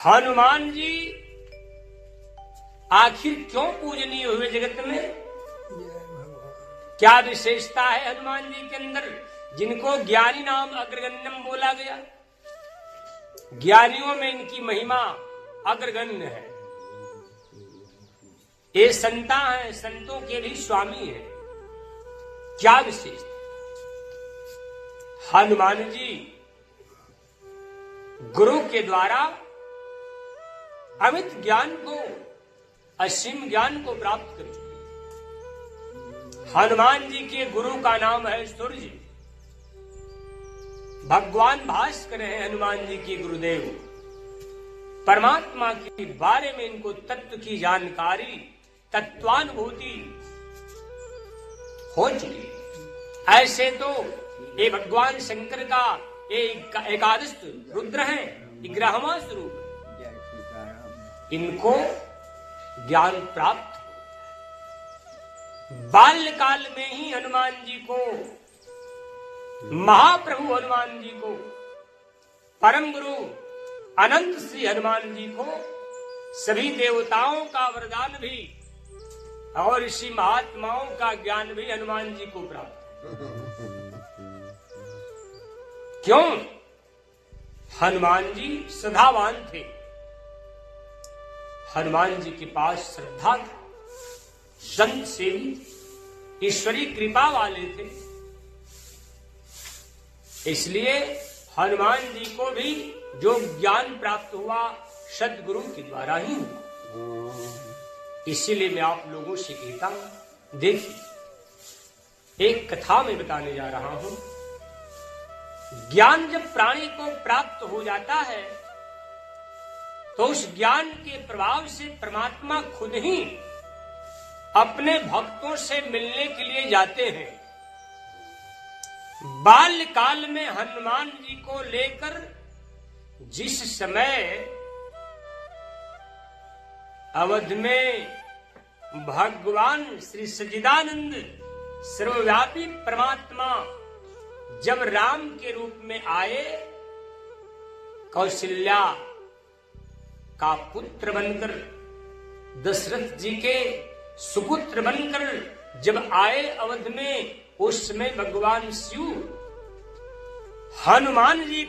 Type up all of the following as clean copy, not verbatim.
हनुमान जी आखिर क्यों पूजनीय हुए जगत में? क्या विशेषता है हनुमान जी के अंदर जिनको ज्ञानी नाम अग्रगण्यम बोला गया? ज्ञानियों में इनकी महिमा अग्रगण्य है। ये संता है, संतों के भी स्वामी है। क्या विशेषता? हनुमान जी गुरु के द्वारा अमित ज्ञान को, असीम ज्ञान को प्राप्त कर चुके। हनुमान जी के गुरु का नाम है सूर्य। भगवान भास्कर है हनुमान जी के गुरुदेव। परमात्मा के बारे में इनको तत्व की जानकारी, तत्वानुभूति हो चुकी। ऐसे तो ये भगवान शंकर का एकादश रुद्र है, 11वां स्वरूप। इनको ज्ञान प्राप्त बाल्यकाल में ही हनुमान जी को, महाप्रभु हनुमान जी को, परम गुरु अनंत श्री हनुमान जी को सभी देवताओं का वरदान भी और ऋषि महात्माओं का ज्ञान भी हनुमान जी को प्राप्त। क्यों? हनुमान जी श्रद्धावान थे। हनुमान जी के पास श्रद्धा था, संत सेवी, ईश्वरी कृपा वाले थे। इसलिए हनुमान जी को भी जो ज्ञान प्राप्त हुआ सद्गुरु के द्वारा ही हुआ। इसीलिए मैं आप लोगों से कहता हूं, देखिए एक कथा में बताने जा रहा हूं। ज्ञान जब प्राणी को प्राप्त हो जाता है तो उस ज्ञान के प्रभाव से परमात्मा खुद ही अपने भक्तों से मिलने के लिए जाते हैं। बाल्यकाल में हनुमान जी को लेकर जिस समय अवध में भगवान श्री सच्चिदानंद सर्वव्यापी परमात्मा जब राम के रूप में आए, कौशल्या का पुत्र बनकर, दशरथ जी के सुपुत्र बनकर जब आए अवध में, उस समय भगवान शिव हनुमान जी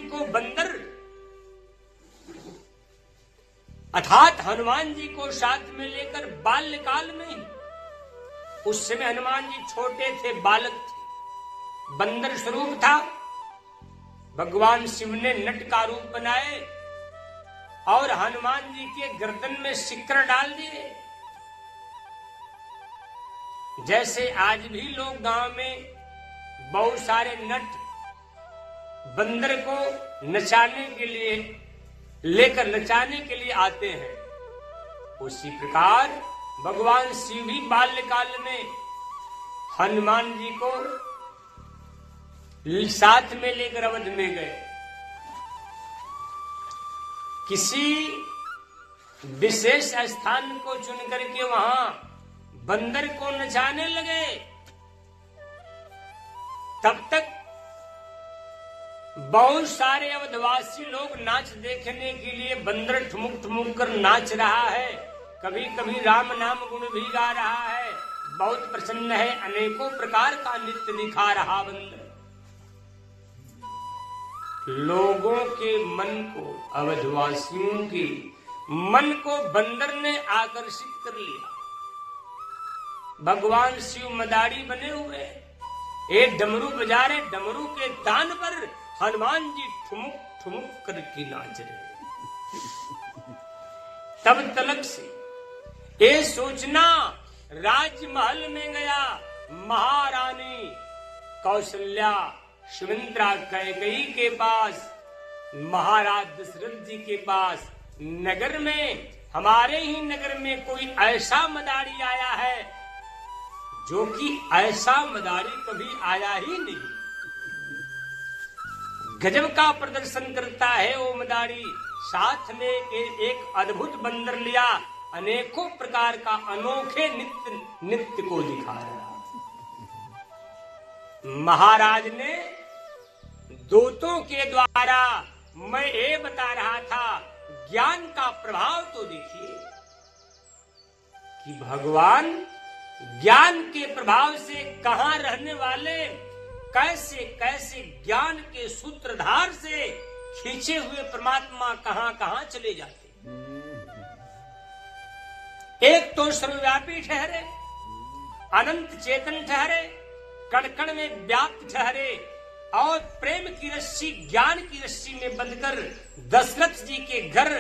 को बंदर अर्थात हनुमान जी को साथ में लेकर बाल्यकाल में ही, उस समय हनुमान जी छोटे थे, बालक थे, बंदर स्वरूप था। भगवान शिव ने नट का रूप बनाए और हनुमान जी के गर्दन में सिक्कर डाल दिए। जैसे आज भी लोग गांव में बहुत सारे नट बंदर को नचाने के लिए लेकर नचाने के लिए आते हैं, उसी प्रकार भगवान शिव भी बाल्यकाल में हनुमान जी को साथ में लेकर अवध में गए। किसी विशेष स्थान को चुन करके वहां बंदर को नचाने लगे। तब तक बहुत सारे अवधवासी लोग नाच देखने के लिए बंदर ठुमुक ठुमुक कर नाच रहा है, कभी कभी राम नाम गुण भी गा रहा है, बहुत प्रसन्न है, अनेकों प्रकार का नृत्य दिखा रहा बंदर। लोगों के मन को, अवधवासियों के मन को बंदर ने आकर्षित कर लिया। भगवान शिव मदारी बने हुए, एक डमरू बजा रहे, डमरू के तान पर हनुमान जी ठुमुक ठुमुक करके नाच रहे। तब तलक से ये सूचना राजमहल में गया। महारानी कौशल्या सुमित्रा कैकेयी के पास, महाराज दशरथ जी के पास, नगर में, हमारे ही नगर में कोई ऐसा मदारी आया है जो कि ऐसा मदारी कभी आया ही नहीं। गजब का प्रदर्शन करता है वो मदारी। साथ में एक अद्भुत बंदर लिया, अनेकों प्रकार का अनोखे नृत्य को दिखाया। महाराज ने दूतों के द्वारा मैं ये बता रहा था ज्ञान का प्रभाव तो देखिए कि भगवान ज्ञान के प्रभाव से कहां रहने वाले कैसे कैसे ज्ञान के सूत्रधार से खींचे हुए परमात्मा कहां कहां चले जाते। एक तो सर्वव्यापी ठहरे, अनंत चेतन ठहरे, कण कण में व्याप्त ठहरे और प्रेम की रस्सी ज्ञान की रस्सी में बंधकर दशरथ जी के घर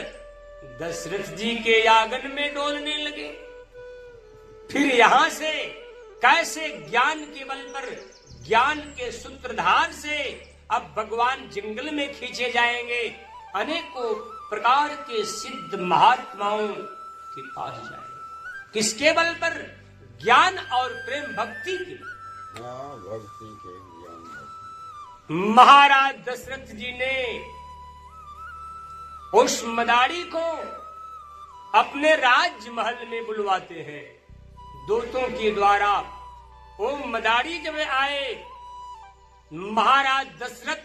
दशरथ जी के आंगन में डोलने लगे। फिर यहां से कैसे ज्ञान के बल पर ज्ञान के सूत्रधार से अब भगवान जंगल में खींचे जाएंगे, अनेकों प्रकार के सिद्ध महात्माओं के पास जाएंगे। किसके बल पर? ज्ञान और प्रेम भक्ति के। भक्ति के ज्ञान। महाराज दशरथ जी ने उस मदारी को अपने राजमहल में बुलवाते हैं दूतों के द्वारा। वो मदारी जब आए, महाराज दशरथ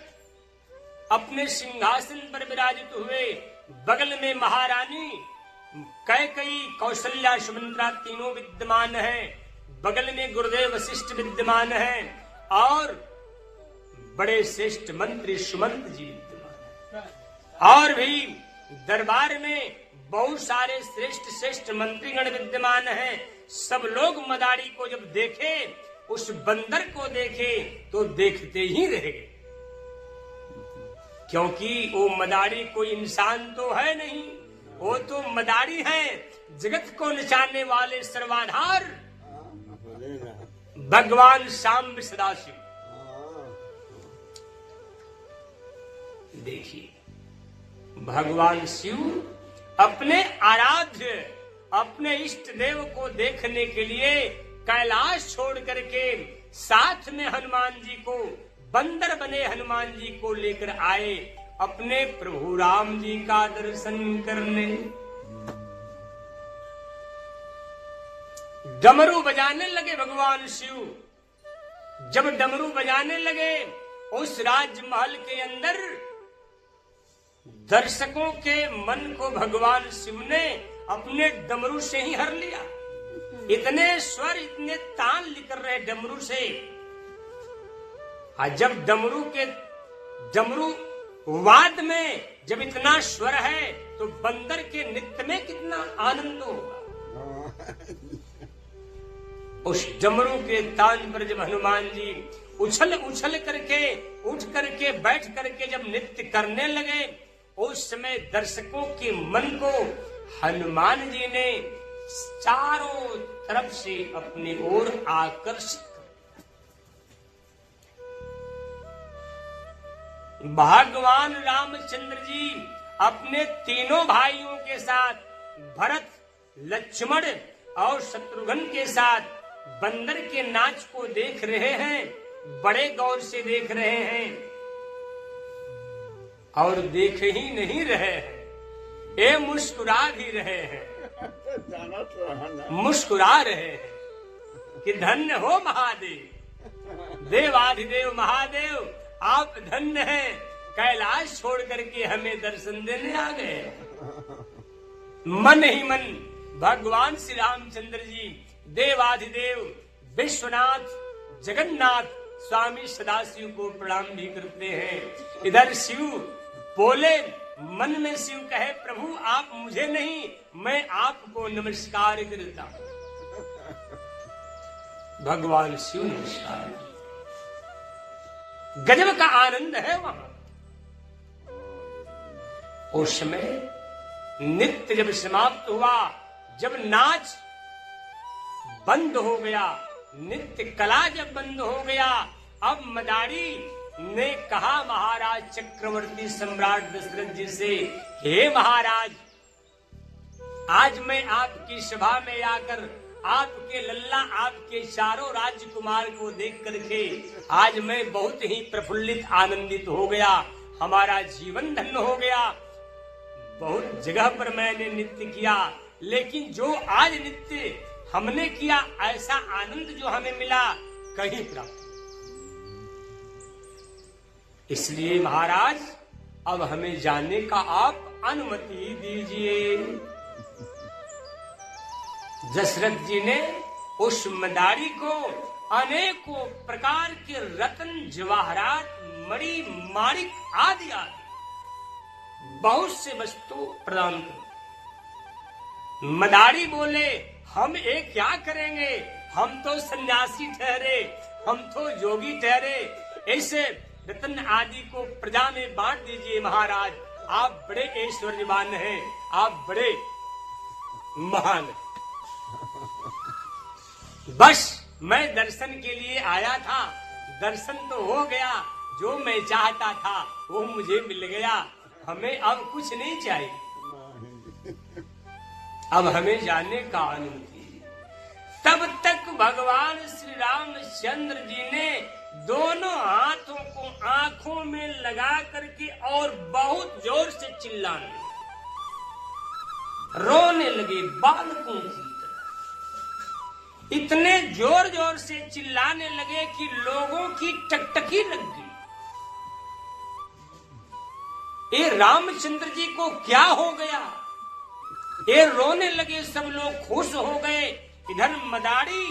अपने सिंहासन पर विराजित हुए, बगल में महारानी कैकेयी, कौशल्या, सुमित्रा तीनों विद्यमान हैं, बगल में गुरुदेव वशिष्ठ विद्यमान हैं और बड़े श्रेष्ठ मंत्री सुमंत जी विद्यमान हैं। और भी दरबार में बहुत सारे श्रेष्ठ श्रेष्ठ मंत्रीगण विद्यमान हैं। सब लोग मदारी को जब देखे, उस बंदर को देखे तो देखते ही रह गए, क्योंकि वो मदारी कोई इंसान तो है नहीं, वो तो मदारी है, जगत को नचाने वाले सर्वाधार भगवान शाम्ब सदाशिव। देखिए भगवान शिव अपने आराध्य, अपने इष्ट देव को देखने के लिए कैलाश छोड़ करके साथ में हनुमान जी को, बंदर बने हनुमान जी को लेकर आए अपने प्रभु राम जी का दर्शन करने। डमरू बजाने लगे भगवान शिव। जब डमरू बजाने लगे, उस राजमहल के अंदर दर्शकों के मन को भगवान शिव ने अपने डमरू से ही हर लिया। इतने स्वर, इतने तान निकल रहे डमरू से। जब डमरू वाद में जब इतना स्वर है तो बंदर के नृत्य में कितना आनंद होगा। उस डमरू के तान पर जब हनुमान जी उछल उछल करके, उठ करके, बैठ करके जब नृत्य करने लगे, उस समय दर्शकों के मन को हनुमान जी ने चारों तरफ से अपनी ओर आकर्षित। भगवान रामचंद्र जी अपने तीनों भाइयों के साथ, भरत, लक्ष्मण और शत्रुघ्न के साथ बंदर के नाच को देख रहे हैं, बड़े गौर से देख रहे हैं और देख ही नहीं रहे हैं, ये मुस्कुरा भी रहे हैं, मुस्कुरा रहे हैं कि धन्य हो महादेव, देवाधिदेव महादेव, आप धन्य हैं, कैलाश छोड़ करके हमें दर्शन देने आ गए। मन ही मन भगवान श्री रामचंद्र जी देवाधिदेव विश्वनाथ जगन्नाथ स्वामी सदाशिव को प्रणाम भी करते हैं। इधर शिव बोले, मन में शिव कहे, प्रभु आप मुझे नहीं, मैं आपको नमस्कार करता हूं। भगवान शिव नमस्कार। गजब का आनंद है वहां। उस समय नृत्य जब समाप्त हुआ, जब नाच बंद हो गया, नृत्य कला जब बंद हो गया, अब मदारी ने कहा महाराज चक्रवर्ती सम्राट दशरथ जी से, हे महाराज, आज मैं आपकी सभा में आकर आपके लल्ला, आपके चारों राजकुमार को देख करके आज मैं बहुत ही प्रफुल्लित आनंदित हो गया, हमारा जीवन धन्य हो गया। बहुत जगह पर मैंने नृत्य किया, लेकिन जो आज नृत्य हमने किया, ऐसा आनंद जो हमें मिला कहीं प्राप्त। इसलिए महाराज अब हमें जाने का आप अनुमति दीजिए। दशरथ जी ने उस मदारी को अनेकों प्रकार के रत्न, जवाहरात, मणि, माणिक आदि आदि बहुत से वस्तु प्रदान कर। मदारी बोले, हम एक क्या करेंगे, हम तो सन्यासी ठहरे, हम तो योगी ठहरे, ऐसे रत्न आदि को प्रजा में बांट दीजिए महाराज, आप बड़े ऐश्वर्यवान हैं, आप बड़े महान हैं। बस मैं दर्शन के लिए आया था, दर्शन तो हो गया, जो मैं चाहता था वो मुझे मिल गया, हमें अब कुछ नहीं चाहिए, अब हमें जाने का अनुमति। तब तक भगवान श्री रामचंद्र जी ने दोनों हाथों को आंखों में लगा करके और बहुत जोर से चिल्लाने, रोने लगे बालकों की तरह। इतने जोर जोर से चिल्लाने लगे कि लोगों की टकटकी लग गई। ये रामचंद्र जी को क्या हो गया, ये रोने लगे, सब लोग खुश हो गए। इधर मदारी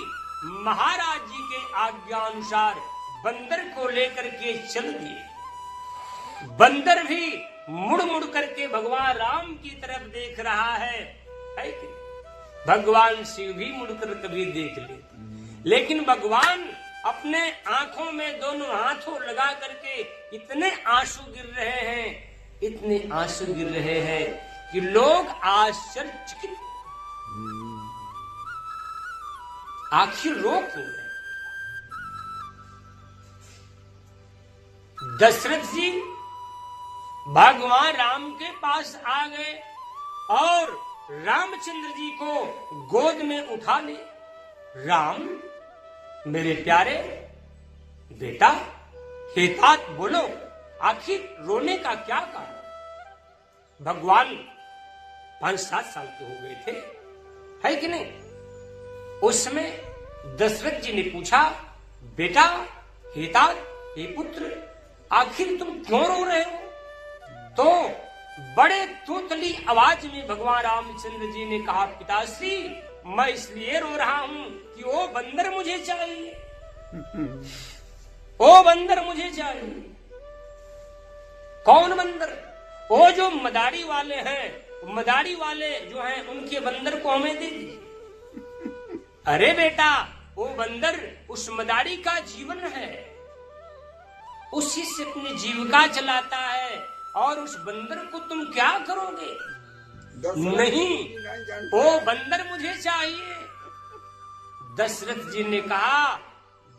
महाराज जी के आज्ञा अनुसार बंदर को लेकर के चल दिए। बंदर भी मुड़ मुड़ करके भगवान राम की तरफ देख रहा है कि भगवान शिव भी मुड़कर कभी देख लेते, लेकिन भगवान अपने आंखों में दोनों हाथों लगा करके इतने आंसू गिर रहे हैं, इतने आंसू गिर रहे हैं कि लोग आश्चर्यचकित, आखिर रो क्यों रहे। दशरथ जी भगवान राम के पास आ गए और रामचंद्र जी को गोद में उठा ले। राम मेरे प्यारे बेटा, हेतात बोलो, आखिर रोने का क्या कारण। भगवान 5-7 साल के हो गए थे, है कि नहीं। उस समय दशरथ जी ने पूछा, बेटा हेतात, हे पुत्र, आखिर तुम क्यों रो रहे हो। तो बड़े तोतली आवाज में भगवान रामचंद्र जी ने कहा, पिताश्री मैं इसलिए रो रहा हूं कि वो बंदर मुझे चाहिए, वो बंदर मुझे चाहिए। कौन बंदर। वो जो मदारी वाले हैं, मदारी वाले जो हैं उनके बंदर को हमें दे दीजिए। अरे बेटा, वो बंदर उस मदारी का जीवन है, उसी से अपनी जीविका चलाता है, और उस बंदर को तुम क्या करोगे। नहीं, वो बंदर मुझे चाहिए। दशरथ जी ने कहा,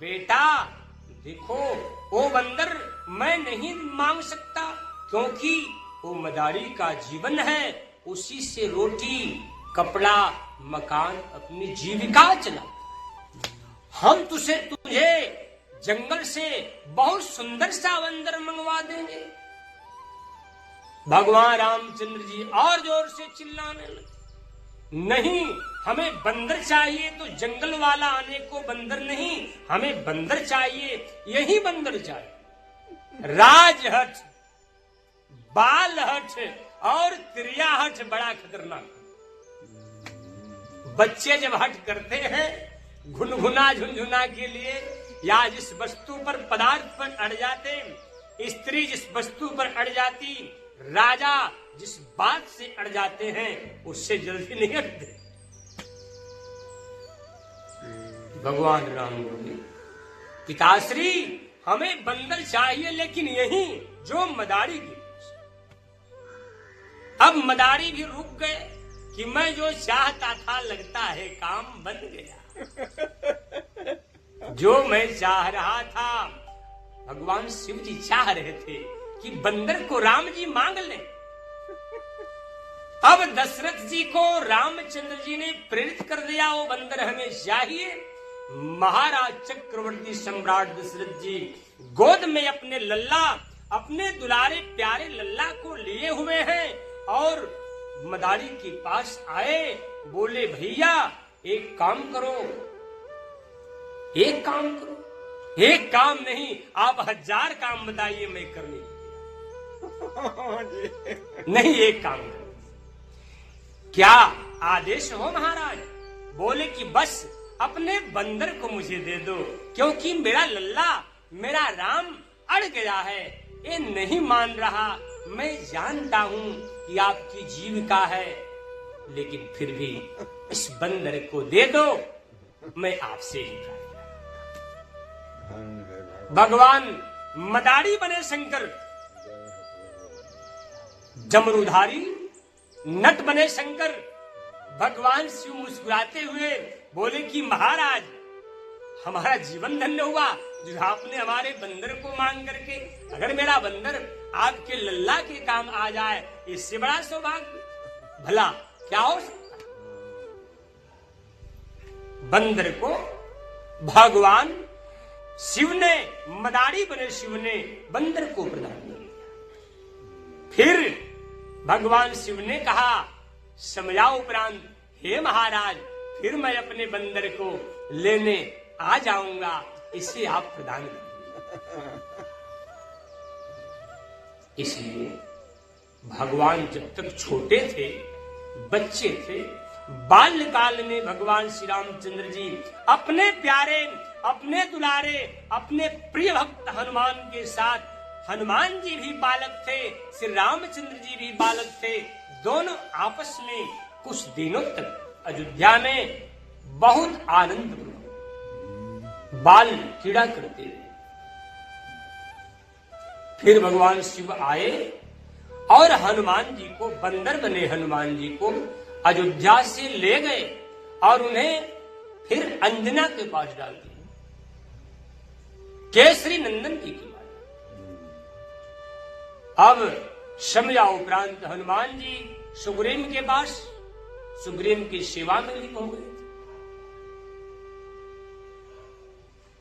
बेटा देखो, वो बंदर मैं नहीं मांग सकता, क्योंकि वो मदारी का जीवन है, उसी से रोटी, कपड़ा, मकान, अपनी जीविका चलाता है। हम तुझे जंगल से बहुत सुंदर सा बंदर मंगवा देंगे। भगवान रामचंद्र जी और जोर से चिल्लाने लगे, नहीं, हमें बंदर चाहिए तो जंगल वाला आने को बंदर नहीं, हमें बंदर चाहिए, यही बंदर चाहिए। राजहठ, बालहठ और त्रियाहठ बड़ा खतरनाक। बच्चे जब हट करते हैं घुनघुना झुनझुना के लिए, या जिस वस्तु पर, पदार्थ पर अड़ जाते, स्त्री जिस वस्तु पर अड़ जाती, राजा जिस बात से अड़ जाते हैं, उससे जल्दी नहीं हटते। भगवान राम बोले, पिताश्री हमें बंदर चाहिए, लेकिन यही जो मदारी की। अब मदारी भी रुक गए कि मैं जो चाहता था लगता है काम बन गया। जो मैं चाह रहा था, भगवान शिव जी चाह रहे थे कि बंदर को राम जी मांग लें। अब दशरथ जी को रामचंद्र जी ने प्रेरित कर दिया, वो बंदर हमें चाहिए। महाराज चक्रवर्ती सम्राट दशरथ जी गोद में अपने लल्ला, अपने दुलारे प्यारे लल्ला को लिए हुए हैं और मदारी के पास आए। बोले, भैया एक काम करो, एक काम करो। एक काम नहीं, आप 1000 काम बताइए, मैं करने। नहीं, एक काम करो, क्या आदेश हो महाराज? बोले कि बस अपने बंदर को मुझे दे दो, क्योंकि मेरा लल्ला, मेरा राम अड़ गया है, ये नहीं मान रहा। मैं जानता हूं कि आपकी जीविका है, लेकिन फिर भी इस बंदर को दे दो, मैं आपसे ही प्रार्थना। भगवान मदारी बने शंकर, जमरूधारी नट बने शंकर। भगवान शिव मुस्कुराते हुए बोले कि महाराज, हमारा जीवन धन्य हुआ जो आपने हमारे बंदर को मांग करके, अगर मेरा बंदर आपके लल्ला के काम आ जाए, इससे बड़ा सौभाग्य भला क्या हो सकता। बंदर को भगवान शिव ने, मदारी बने शिव ने बंदर को प्रदान किया। फिर भगवान शिव ने कहा समझाओ उपरांत, हे महाराज, फिर मैं अपने बंदर को लेने आ जाऊंगा, इसे आप प्रदान करें। इसलिए भगवान जब तक छोटे थे, बच्चे थे, बाल्यकाल में भगवान श्री रामचंद्र जी अपने प्यारे, अपने दुलारे, अपने प्रिय भक्त हनुमान के साथ, हनुमान जी भी बालक थे, श्री रामचंद्र जी भी बालक थे, दोनों आपस में कुछ दिनों तक अयोध्या में बहुत आनंद बाल क्रीड़ा करते थे। फिर भगवान शिव आए और हनुमान जी को, बंदर बने हनुमान जी को अयोध्या से ले गए और उन्हें फिर अंजना के पास डाल दिया, केसरी नंदन जी के पास। अब समया उपरांत हनुमान जी सुग्रीव के पास, सुग्रीव की सेवा में लिप हो गए।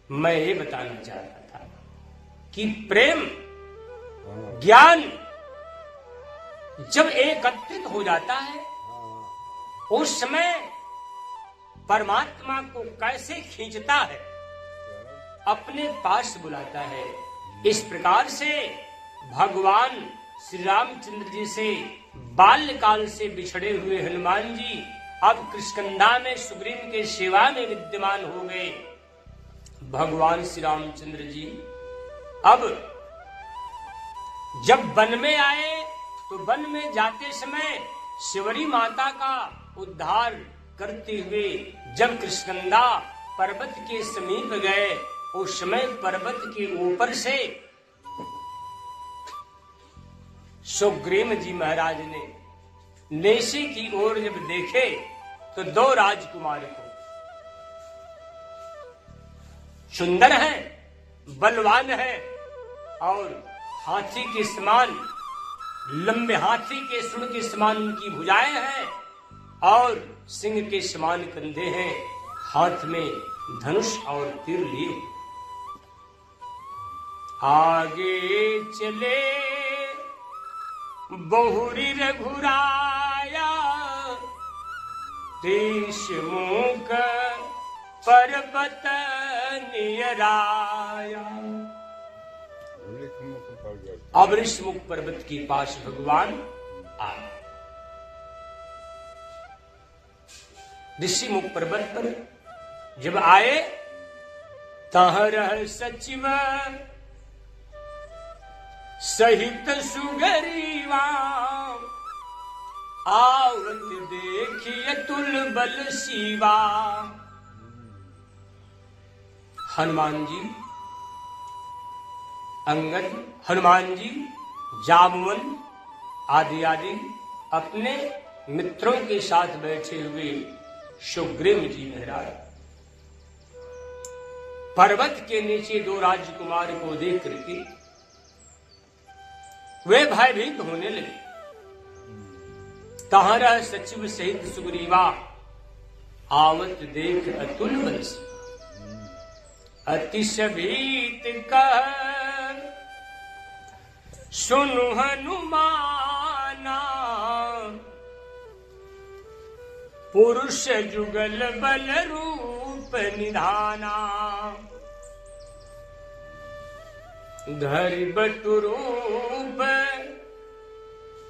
मैं ये बताना चाहता था कि प्रेम, ज्ञान जब एकत्रित हो जाता है, उस समय परमात्मा को कैसे खींचता है, अपने पास बुलाता है। इस प्रकार से भगवान श्री रामचंद्र जी से बाल्यकाल से बिछड़े हुए हनुमान जी अब किष्किंधा में सुग्रीव के सेवा में विद्यमान हो गए। भगवान श्री रामचंद्र जी अब जब वन में आए तो वन में जाते समय शिवरी माता का उद्धार करते हुए जब किष्किंधा पर्वत के समीप गए, उस समय पर्वत के ऊपर से सुग्रीव जी महाराज ने नेशी की ओर जब देखे तो दो राजकुमार को, सुंदर है, बलवान है और हाथी के समान, लंबे हाथी के सूंड के समान उनकी भुजाएं हैं और सिंह के समान कंधे हैं, हाथ में धनुष और तीर लिए। आगे चले बहुरी रघुराया, देश मुख पर्वत नियराया। अब ऋषमुख पर्वत के पास भगवान आए। ऋषिमुख पर्वत पर जब आए, तहरह सचिव सहित सुगरीवा, आवत देखिए तुल बल शिवा। हनुमान जी, अंगद, हनुमान जी, जामवन आदि आदि अपने मित्रों के साथ बैठे हुए सुग्रीव जी महाराज पर्वत के नीचे दो राजकुमार को देख करके वे भयभीत होने लगे। तहरा सचिव सहित सुग्रीवा, आवत देख अतुल बल अतिश भीत कह सुनु हनुमाना, पुरुष जुगल बल रूप निधाना। धरि बटु रूप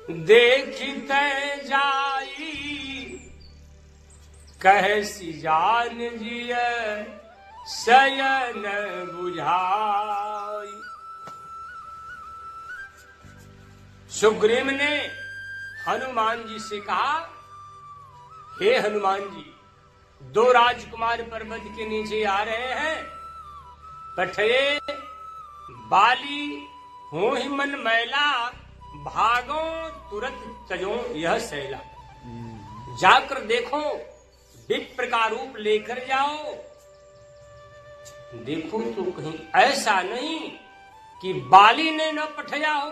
देखित जाई कहसी जान जिय शयन बुझाई। सुग्रीव ने हनुमान जी से कहा, हे हनुमान जी, दो राजकुमार पर्वत के नीचे आ रहे हैं। पठये बाली हो ही मन मैला, भागो तुरंत तजो यह सैला। जाकर देखो, विप्र का रूप लेकर जाओ। देखो तो कहीं ऐसा नहीं कि बाली ने न पठया हो।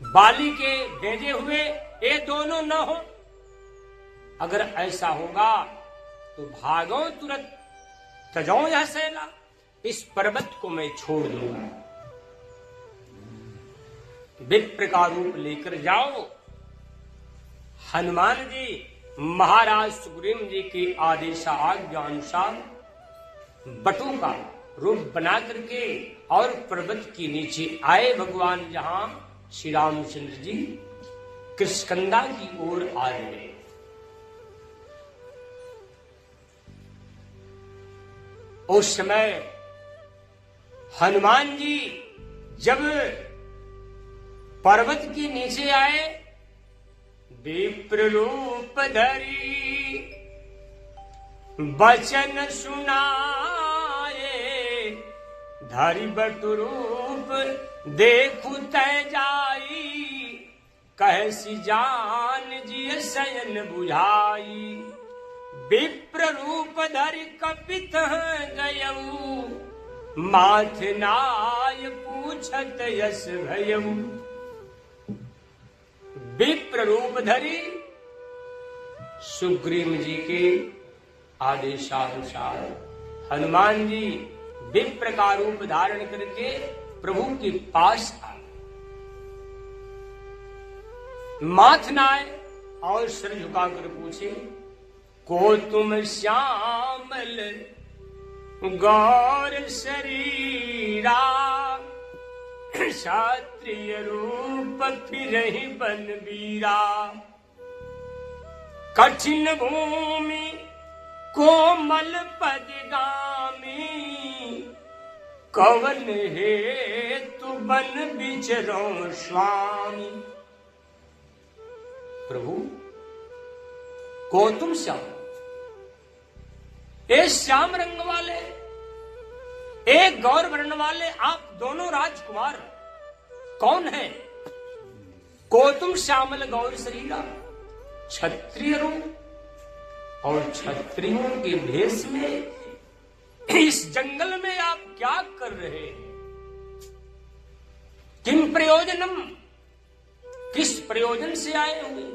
बाली के भेजे हुए ये दोनों न हो। अगर ऐसा होगा तो भागो तुरंत तजो यह सैला, इस पर्वत को मैं छोड़ दूंगा। विप्र का रूप लेकर जाओ। हनुमान जी महाराज सुग्रीव जी के आदेश आज्ञा अनुसार बटों का रूप बना करके और पर्वत के नीचे आए। भगवान जहां श्री रामचंद्र जी कृष्णकंदा की ओर आ रहे। उस समय हनुमान जी जब पर्वत के नीचे आए, विप्र रूप धरी वचन सुनाए, धरि बटु रूप देखु तै जाई, कहसी जान जिय शयन बुझाई। विप्र रूप धरि कपित गयऊ, माथ नाय पूछत यस भयऊ। विप्र रूप धरी सुग्रीव जी के आदेशानुसार हनुमान जी विप्र का रूप धारण करके प्रभु के पास आए। माथ नाय और सिर झुकाकर पूछे, को तुम श्यामल गौर शरीरा, क्षत्रिय रूप फिरहि बलबीरा। कठिन भूमि कोमल पदगामी, कवन हेतु बन बिचरो स्वामी। प्रभु को तुम श्याम, ए श्याम रंग वाले, एक गौर वर्ण वाले आप दोनों राजकुमार कौन है? को तुम श्यामल गौर शरीरा, क्षत्रिय रूप और क्षत्रियों के भेष में इस जंगल में आप क्या कर रहे हैं? किम प्रयोजनम, किस प्रयोजन से आए हुए?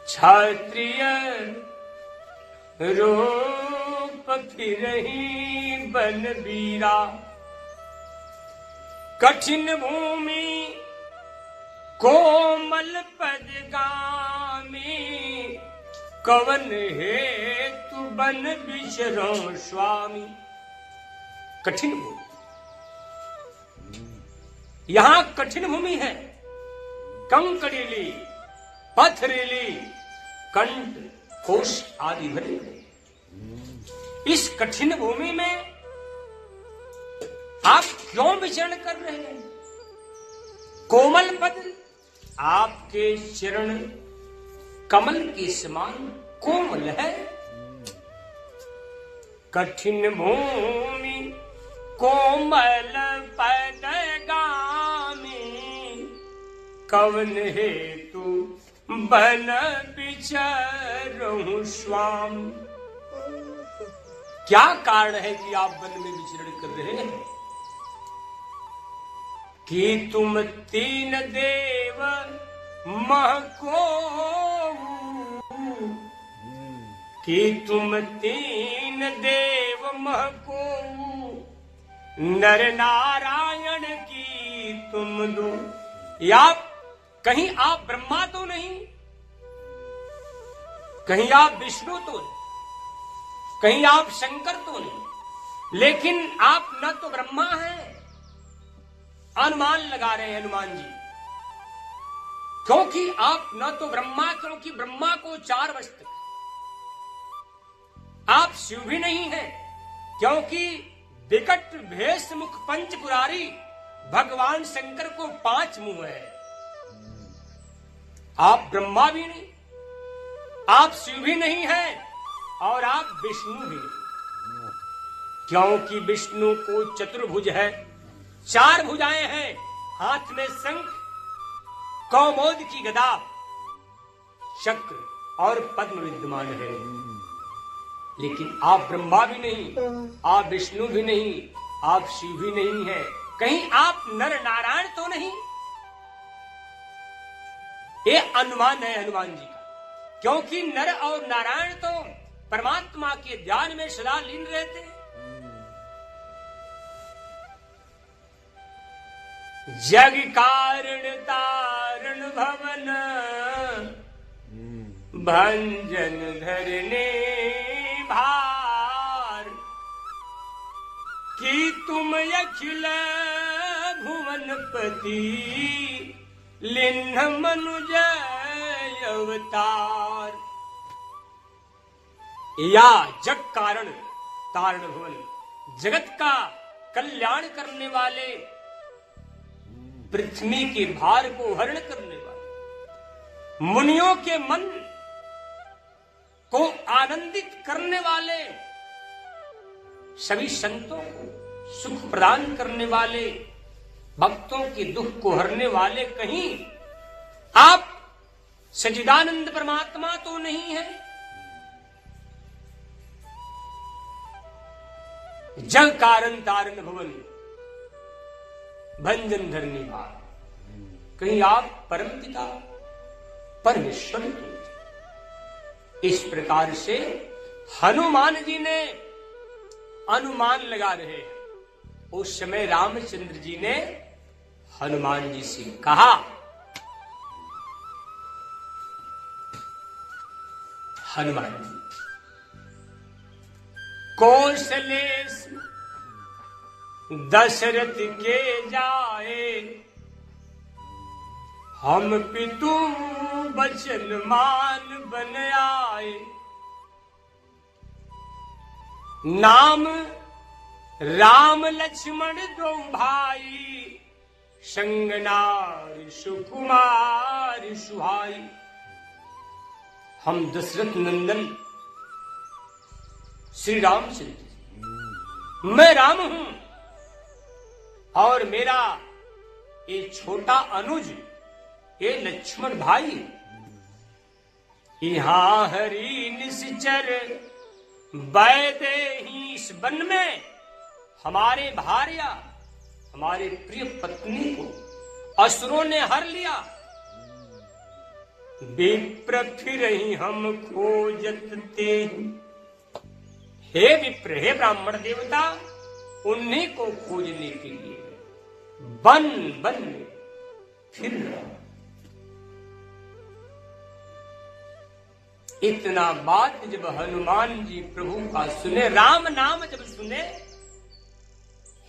क्षत्रिय रूप फिरहि बलबीरा, कठिन भूमि कोमल पदगामी, कवन हेतु बन बिचरो स्वामी। कठिन भूमि, यहां कठिन भूमि है, कंकड़ीली पथरीली कंठ कोश आदि भरे। इस कठिन भूमि में आप क्यों विचरण कर रहे हैं? कोमल पद, आपके चरण कमल के समान कोमल है। कठिन भूमि कोमल पदगामी, कवन हेतु बन बिचरहु स्वामी। क्या कारण है कि आप वन में विचरण कर रहे हैं? कि तुम तीन देव महको, कि तुम तीन देव महको, नर नारायण की तुम दो। या कहीं आप ब्रह्मा तो नहीं, कहीं आप विष्णु तो नहीं, कहीं आप शंकर तो नहीं, लेकिन आप न तो ब्रह्मा हैं अनुमान लगा रहे हैं हनुमान जी, क्योंकि आप न तो ब्रह्मा, क्योंकि ब्रह्मा को 4 मस्तक, आप शिव भी नहीं हैं, क्योंकि विकट भेष मुख पंच पुरारी भगवान शंकर को 5 मुंह है। आप ब्रह्मा भी नहीं, आप शिव भी नहीं हैं और आप विष्णु भी नहीं, क्योंकि विष्णु को चतुर्भुज है, 4 भुजाएं हैं, हाथ में शंख, कौमोद की गदा, चक्र और पद्म विद्यमान है। लेकिन आप ब्रह्मा भी नहीं, आप विष्णु भी नहीं, आप शिव भी नहीं है, कहीं आप नर नारायण तो नहीं। ये अनुमान है हनुमान जी का, क्योंकि नर और नारायण तो परमात्मा के ध्यान में सदा लीन रहते हैं। जग कारण तारण भवन भंजन धरने भार, कि तुम अखिल भुवनपति लिन्ह मनुज अवतार। या जग कारण तारण भुवन, जगत का कल्याण करने वाले, पृथ्वी के भार को हरण करने वाले, मुनियों के मन को आनंदित करने वाले, सभी संतों को सुख प्रदान करने वाले, भक्तों के दुख को हरने वाले, कहीं आप सच्चिदानंद परमात्मा तो नहीं है। जग कारण तारण भवन भंजन धरनी भार, कहीं आप परम पिता परमेश्वर तो। इस प्रकार से हनुमान जी ने अनुमान लगा रहे हैं। उस समय रामचंद्र जी ने हनुमान जी से कहा, हनुमान जी कौशलेश दशरथ के जाए, हम पितु बचन मान बन आए। नाम राम लक्ष्मण दो भाई, संगनार सुकुमार सुहाई। हम दशरथ नंदन श्री रामचंद्र, मैं राम हूं और मेरा ये छोटा अनुज ये लक्ष्मण भाई यहां हरि निश्चर वैदेही इस वन में हमारे भार्या हमारे प्रिय पत्नी को असुरों ने हर लिया। विप्र फिर ही हम खोजत ते, हे विप्र हे ब्राह्मण देवता, उन्हीं को खोजने के लिए वन वन में फिर रहा। इतना बात जब हनुमान जी प्रभु का सुने, राम नाम जब सुने,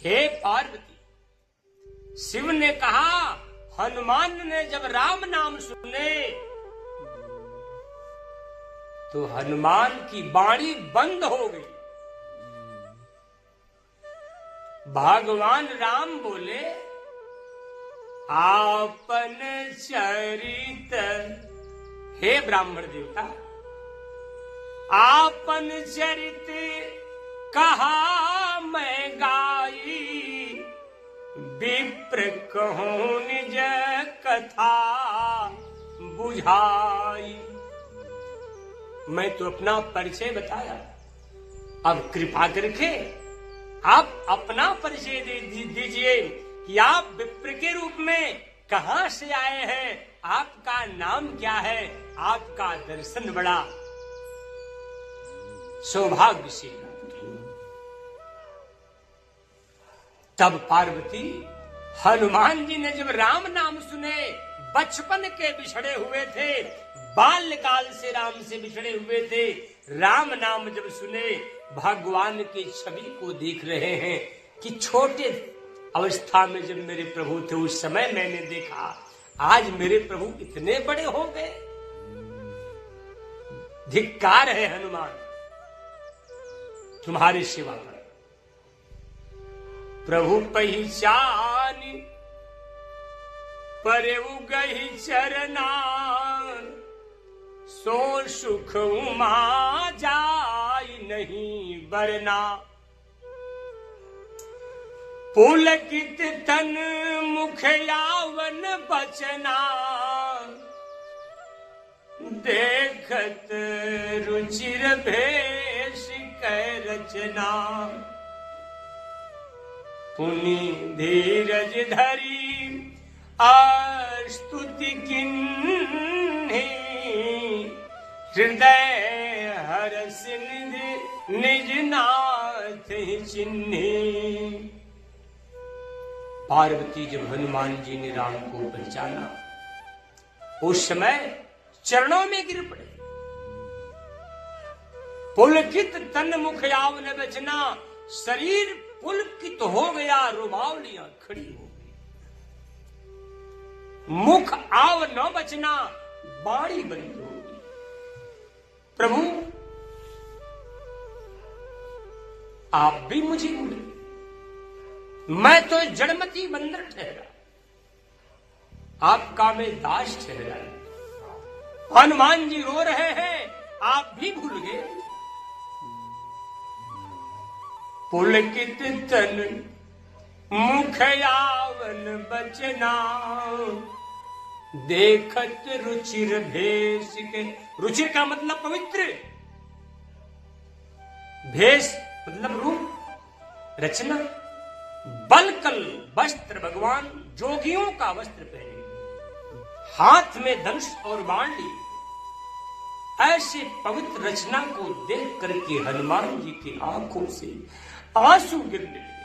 हे पार्वती, शिव ने कहा, हनुमान ने जब राम नाम सुने तो हनुमान की वाणी बंद हो गई। भगवान राम बोले, आपन चरित, हे ब्राह्मण देवता, आपन चरित कहा मैं गाई, विप्र कहूं निज कथा बुझाई। मैं तो अपना परिचय बताया, अब कृपा करके आप अपना परिचय दीजिए कि आप विप्र के रूप में कहां से आए हैं, आपका नाम क्या है, आपका दर्शन बड़ा सौभाग्यशाली। तब पार्वती, हनुमान जी ने जब राम नाम सुने, बचपन के बिछड़े हुए थे, बाल्यकाल से राम से बिछड़े हुए थे, राम नाम जब सुने, भगवान की छवि को देख रहे हैं कि छोटे अवस्था में जब मेरे प्रभु थे उस समय मैंने देखा, आज मेरे प्रभु इतने बड़े हो गए। धिक्कार है हनुमान तुम्हारी सेवा पर। प्रभु पहचान पर उगहि चरना, सो सुख उमा जाय नहीं बरना। पुलकित तन मुख यावन बचना, देखत रुचिर भेष कै रचना। पुनि धीरज धरी स्तुति किन्ही, हृदय हरस निज नाथ चिन्ही। पार्वती जब हनुमान जी ने राम को पहचाना, उस समय चरणों में गिर पड़े। पुलकित तन मुख आव न बचना, शरीर पुलकित हो गया, रुमावलियां खड़ी हो गई। मुख आव न बचना, बाणी बंद हो गई। प्रभु आप भी मुझे भूले, मैं तो जड़मती बंदर ठहरा, आपका मैं दास ठहरा। हनुमान जी रो रहे हैं, आप भी भूल गए। पुलकित तन मुख यावन बचना, देखत रुचिर भेष के। रुचिर का मतलब पवित्र, भेष मतलब रूप, रचना। बलकल वस्त्र भगवान जोगियों का वस्त्र पहने, हाथ में धनुष और बाण लिए। ऐसे पवित्र रचना को देख करके हनुमान जी की आंखों से आंसू गिरने लगे।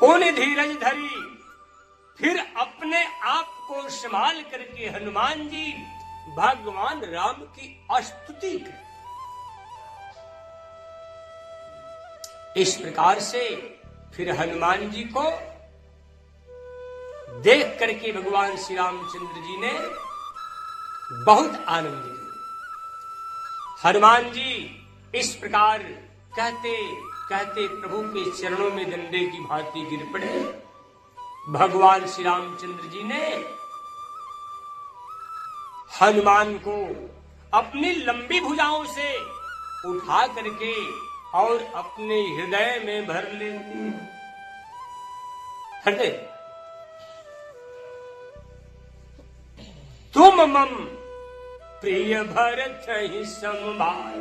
पुनि धीरज धरी, फिर अपने आप को संभाल करके हनुमान जी भगवान राम की स्तुति कर। इस प्रकार से फिर हनुमान जी को देख करके भगवान श्री रामचंद्र जी ने बहुत आनंदित हुए। हनुमान जी इस प्रकार कहते कहते प्रभु के चरणों में डंडे की भांति गिर पड़े। भगवान श्री रामचंद्र जी ने हनुमान को अपनी लंबी भुजाओं से उठा करके और अपने हृदय में भर लेते। हृदय तुम मम प्रिय भरत ही संभाल,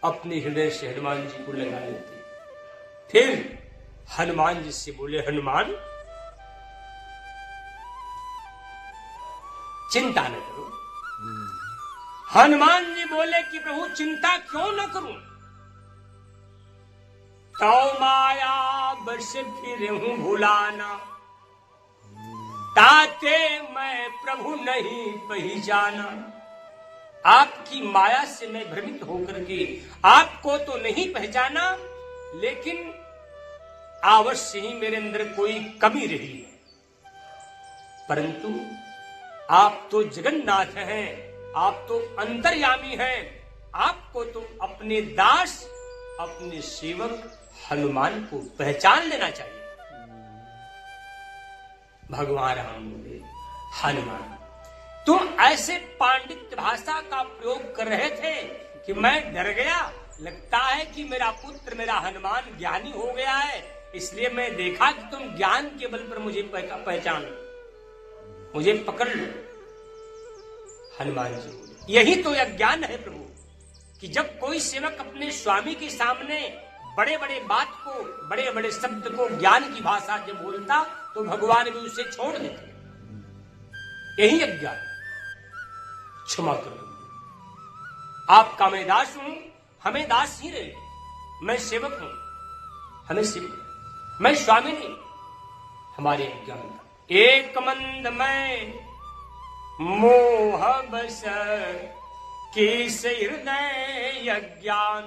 अपने हृदय से हनुमान जी को लगा लेते। फिर हनुमान जी से बोले, हनुमान चिंता न करो। हनुमान जी बोले कि प्रभु चिंता क्यों न करूं, तो माया बस फिर हूं भुलाना, ताते मैं प्रभु नहीं पहचाना। आपकी माया से मैं भ्रमित होकर के आपको तो नहीं पहचाना, लेकिन अवश्य ही मेरे अंदर कोई कमी रही है। परंतु आप तो जगन्नाथ हैं, आप तो अंतर्यामी हैं, आपको तो अपने दास अपने सेवक हनुमान को पहचान लेना चाहिए। भगवान राम बोले, हनुमान तुम ऐसे पांडित्य भाषा का प्रयोग कर रहे थे कि मैं डर गया। लगता है कि मेरा पुत्र मेरा हनुमान ज्ञानी हो गया है, इसलिए मैं देखा कि तुम ज्ञान के बल पर मुझे पहचान, मुझे पकड़ लो। हनुमान जी बोले, यही तो अज्ञान है प्रभु, कि जब कोई सेवक अपने स्वामी के सामने बड़े बड़े बात को, बड़े बड़े शब्द को, ज्ञान की भाषा जब बोलता तो भगवान भी उसे छोड़ देते। यही अज्ञान, क्षमा करो। आपका मैं दास हूं, हमें दास ही रहे। मैं सेवक हूं, हमें सेवक, मैं स्वामी नहीं। हमारे अज्ञान का एक मंद में मोह बस किस हृदय अज्ञान,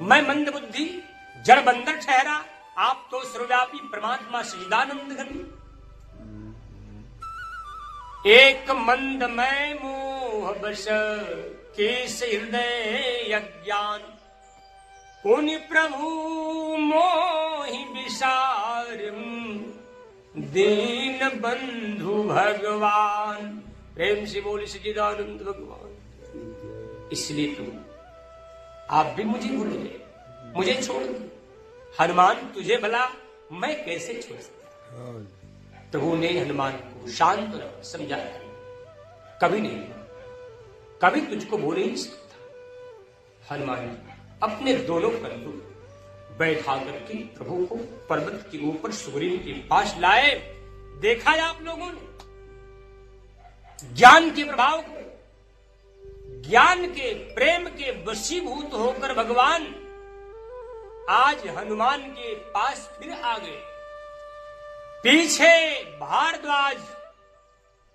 मैं मंद बुद्धि जड़ बंदर ठहरा, आप तो सर्वव्यापी परमात्मा सच्चिदानंद घन। एक मंद मैं मोह बस केस हृदय अज्ञान, पुनि प्रभु मोहि विसार दीन बंधु भगवान। प्रेम से बोले सच्चिदानंद भगवान। इसलिए तुम आप भी मुझे भूल गए, मुझे छोड़ दो। हनुमान तुझे भला मैं कैसे छोड़ सकता। प्रभु ने हनुमान को शांत रहो समझाया, कभी नहीं, कभी तुझको बोल ही नहीं सकता। हनुमान अपने दोनों कंधों बैठा करके प्रभु को पर्वत के ऊपर सुग्रीव के पास लाए। देखा है आप लोगों ने ज्ञान के प्रभाव को, ज्ञान के प्रेम के वशीभूत होकर भगवान आज हनुमान के पास फिर आ गए। पीछे भारद्वाज,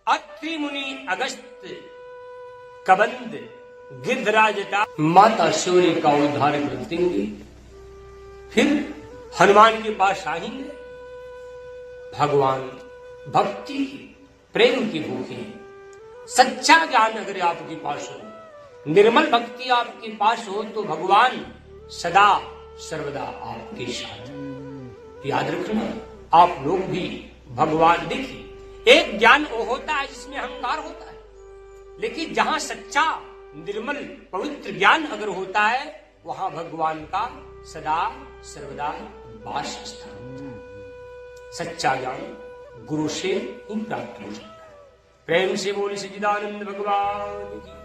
अत्रि मुनि, अगस्त, कबंद, गिद्धराजटा माता शौर्य का उद्धार कर देंगे। फिर हनुमान के पास आएंगे। भगवान भक्ति की, प्रेम की भूखे, सच्चा ज्ञान अगर आपके पास हो, निर्मल भक्ति आपके पास हो, तो भगवान सदा सर्वदा आपके साथ। याद रखना आप लोग भी। भगवान देखिए, एक ज्ञान वो होता है जिसमें अहंकार होता है, लेकिन जहां सच्चा निर्मल पवित्र ज्ञान अगर होता है, वहां भगवान का सदा सर्वदा वास स्थान। सच्चा ज्ञान गुरु से ही प्राप्त हो सकता है। प्रेम से बोले सच्चिदानंद भगवान की।